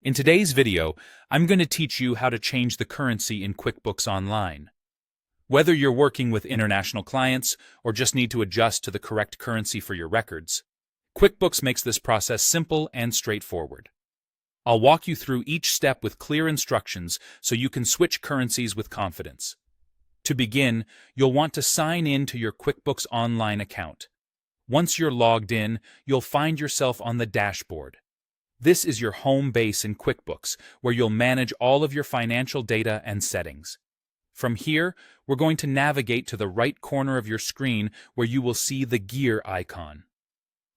In today's video, I'm going to teach you how to change the currency in QuickBooks Online. Whether you're working with international clients or just need to adjust to the correct currency for your records, QuickBooks makes this process simple and straightforward. I'll walk you through each step with clear instructions so you can switch currencies with confidence. To begin, you'll want to sign in to your QuickBooks Online account. Once you're logged in, you'll find yourself on the dashboard. This is your home base in QuickBooks, where you'll manage all of your financial data and settings. From here, we're going to navigate to the right corner of your screen where you will see the gear icon.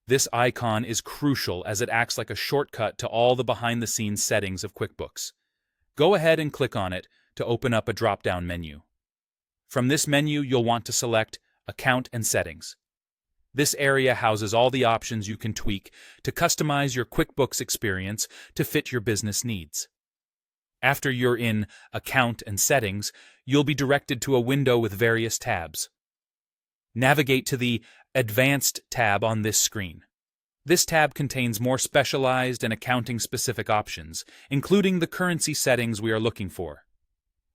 This icon is crucial as it acts like a shortcut to all the behind-the-scenes settings of QuickBooks. Go ahead and click on it to open up a drop-down menu. From this menu, you'll want to select Account and Settings. This area houses all the options you can tweak to customize your QuickBooks experience to fit your business needs. After you're in Account and Settings, you'll be directed to a window with various tabs. Navigate to the Advanced tab on this screen. This tab contains more specialized and accounting-specific options, including the currency settings we are looking for.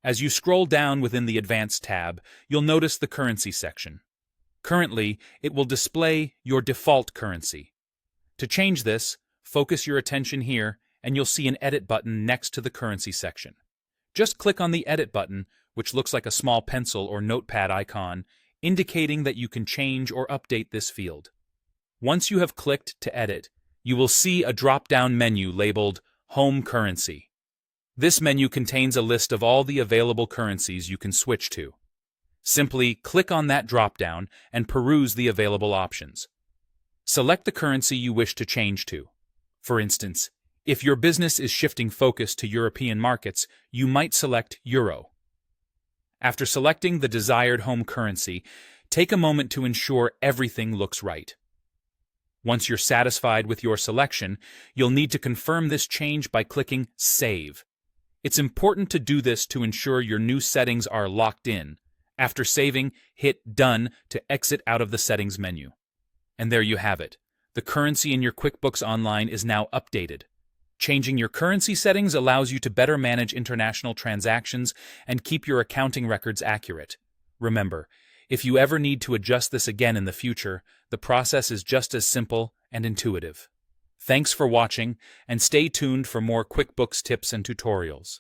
As you scroll down within the Advanced tab, you'll notice the Currency section. Currently, it will display your default currency. To change this, focus your attention here, and you'll see an Edit button next to the Currency section. Just click on the Edit button, which looks like a small pencil or notepad icon, indicating that you can change or update this field. Once you have clicked to edit, you will see a drop-down menu labeled Home Currency. This menu contains a list of all the available currencies you can switch to. Simply click on that drop-down and peruse the available options. Select the currency you wish to change to. For instance, if your business is shifting focus to European markets, you might select Euro. After selecting the desired home currency, take a moment to ensure everything looks right. Once you're satisfied with your selection, you'll need to confirm this change by clicking Save. It's important to do this to ensure your new settings are locked in. After saving, hit Done to exit out of the Settings menu. And there you have it. The currency in your QuickBooks Online is now updated. Changing your currency settings allows you to better manage international transactions and keep your accounting records accurate. Remember, if you ever need to adjust this again in the future, the process is just as simple and intuitive. Thanks for watching, and stay tuned for more QuickBooks tips and tutorials.